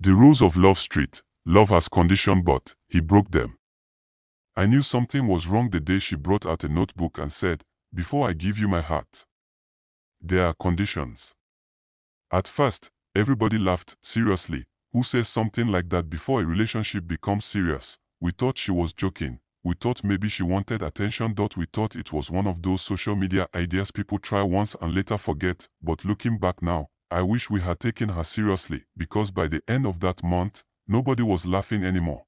The rules of Love Street, love has conditions but he broke them. I knew something was wrong the day she brought out a notebook and said, "Before I give you my heart, there are conditions." At first, everybody laughed. Seriously, who says something like that before a relationship becomes serious? We thought she was joking. We thought maybe she wanted attention. We thought it was one of those social media ideas people try once and later forget. But looking back now, I wish we had taken her seriously, because by the end of that month, nobody was laughing anymore.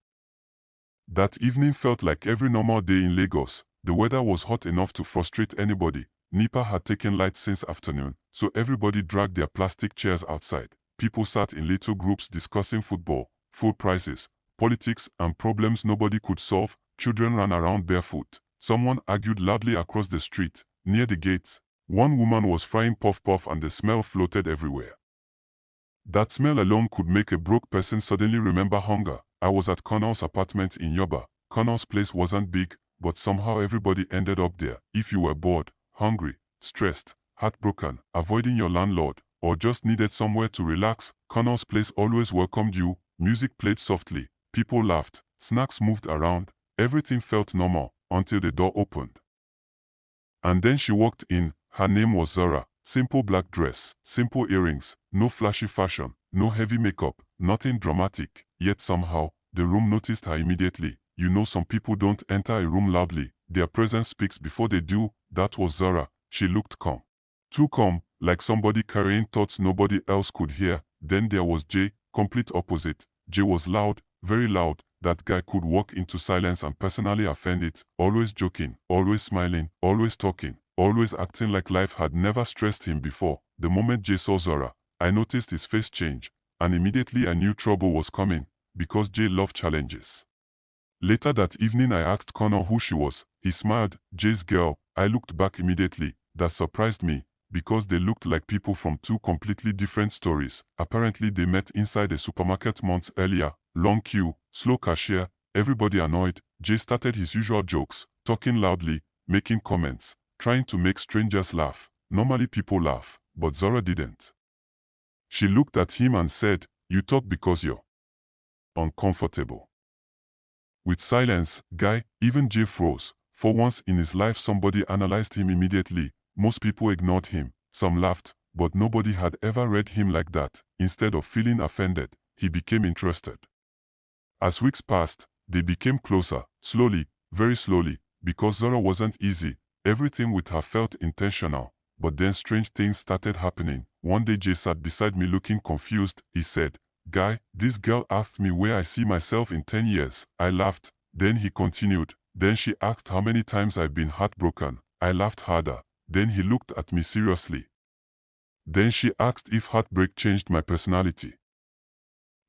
That evening felt like every normal day in Lagos. The weather was hot enough to frustrate anybody. NEPA had taken light since afternoon, so everybody dragged their plastic chairs outside. People sat in little groups discussing football, food prices, politics, and problems nobody could solve. Children ran around barefoot. Someone argued loudly across the street. Near the gates, one woman was frying puff-puff and the smell floated everywhere. That smell alone could make a broke person suddenly remember hunger. I was at Connell's apartment in Yoba. Connell's place wasn't big, but somehow everybody ended up there. If you were bored, hungry, stressed, heartbroken, avoiding your landlord, or just needed somewhere to relax, Connell's place always welcomed you. Music played softly, people laughed, snacks moved around, everything felt normal, until the door opened. And then she walked in. Her name was Zara. Simple black dress, simple earrings, no flashy fashion, no heavy makeup, nothing dramatic. Yet somehow, the room noticed her immediately. You know, some people don't enter a room loudly. Their presence speaks before they do. That was Zara. She looked calm. Too calm, like somebody carrying thoughts nobody else could hear. Then there was Jay, complete opposite. Jay was loud, very loud. That guy could walk into silence and personally offend it. Always joking, always smiling, always talking, always acting like life had never stressed him before. The moment Jay saw Zara, I noticed his face change, and immediately I knew trouble was coming, because Jay loved challenges. Later that evening I asked Connor who she was. He smiled. Jay's girl. I looked back immediately. That surprised me, because they looked like people from two completely different stories. Apparently they met inside a supermarket months earlier. Long queue, slow cashier, everybody annoyed. Jay started his usual jokes, talking loudly, making comments, trying to make strangers laugh. Normally people laugh, but Zara didn't. She looked at him and said, "You talk because you're uncomfortable." With silence, guy, even Jay froze. For once in his life somebody analyzed him immediately. Most people ignored him. Some laughed, but nobody had ever read him like that. Instead of feeling offended, he became interested. As weeks passed, they became closer, slowly, very slowly, because Zara wasn't easy. Everything with her felt intentional. But then strange things started happening. One day Jay sat beside me looking confused. He said, "Guy, this girl asked me where I see myself in 10 years. I laughed." Then he continued. "Then she asked how many times I've been heartbroken. I laughed harder." Then he looked at me seriously. "Then she asked if heartbreak changed my personality."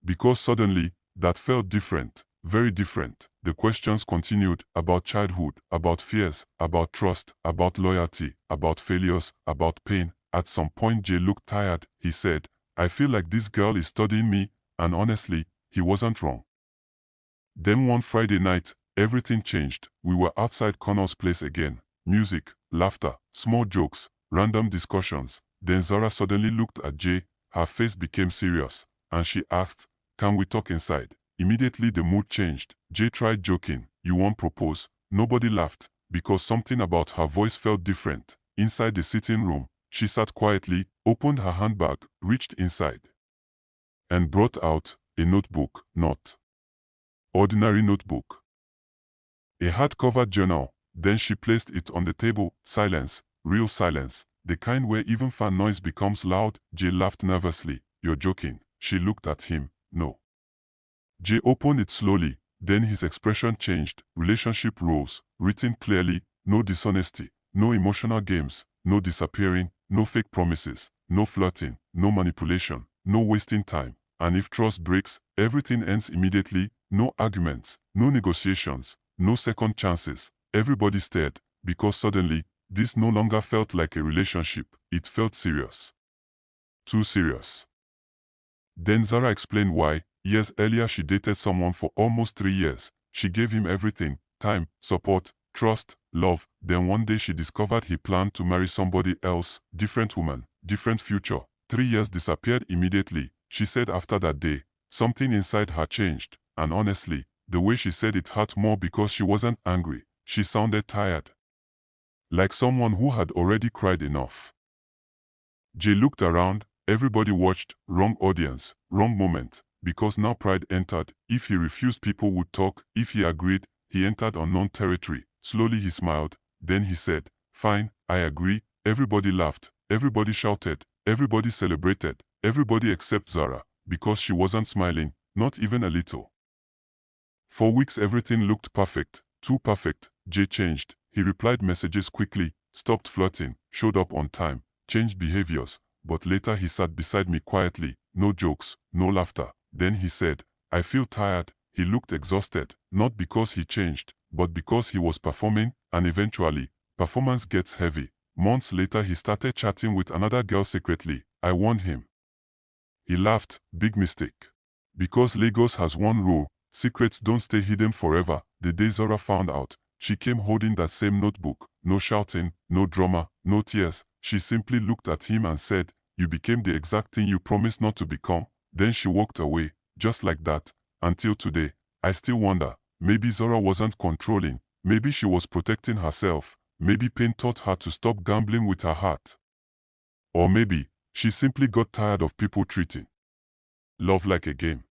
Because suddenly, that felt different, very different. The questions continued, about childhood, about fears, about trust, about loyalty, about failures, about pain. At some point Jay looked tired. He said, "I feel like this girl is studying me," and honestly, he wasn't wrong. Then one Friday night, everything changed. We were outside Connor's place again. Music, laughter, small jokes, random discussions. Then Zara suddenly looked at Jay. Her face became serious, and she asked, "Can we talk inside?" Immediately the mood changed. Jay tried joking, "You won't propose?" Nobody laughed, because something about her voice felt different. Inside the sitting room, she sat quietly, opened her handbag, reached inside, and brought out a notebook. Not ordinary notebook, a hardcover journal. Then she placed it on the table. Silence, real silence, the kind where even fan noise becomes loud. Jay laughed nervously. "You're joking." She looked at him. "No." Jay opened it slowly. Then his expression changed. Relationship rules, written clearly. No dishonesty, no emotional games, no disappearing, no fake promises, no flirting, no manipulation, no wasting time. And if trust breaks, everything ends immediately. No arguments, no negotiations, no second chances. Everybody stared, because suddenly, this no longer felt like a relationship. It felt serious. Too serious. Then Zara explained why. Years earlier she dated someone for almost 3 years. She gave him everything: time, support, trust, love. Then one day she discovered he planned to marry somebody else. Different woman, different future. 3 years disappeared immediately. She said after that day, Something inside her changed, and honestly, the way she said it hurt more because she wasn't angry. She sounded tired. Like someone who had already cried enough. Jay looked around. Everybody watched. Wrong audience, wrong moment. Because now pride entered. If he refused, people would talk. If he agreed, he entered unknown territory. Slowly he smiled. Then he said, "Fine, I agree." Everybody laughed. Everybody shouted. Everybody celebrated. Everybody except Zara, because she wasn't smiling, not even a little. For weeks everything looked perfect. Too perfect. Jay changed. He replied messages quickly, stopped flirting, showed up on time, changed behaviors. But later he sat beside me quietly. No jokes, no laughter. Then he said, "I feel tired." He looked exhausted, not because he changed, but because he was performing, and eventually, performance gets heavy. Months later he started chatting with another girl secretly. I warned him. He laughed. Big mistake. Because Lagos has one rule: secrets don't stay hidden forever. The day Zara found out, she came holding that same notebook. No shouting, no drama, no tears. She simply looked at him and said, "You became the exact thing you promised not to become." Then she walked away, just like that. Until today, I still wonder, maybe Zara wasn't controlling. Maybe she was protecting herself. Maybe pain taught her to stop gambling with her heart. Or maybe she simply got tired of people treating love like a game.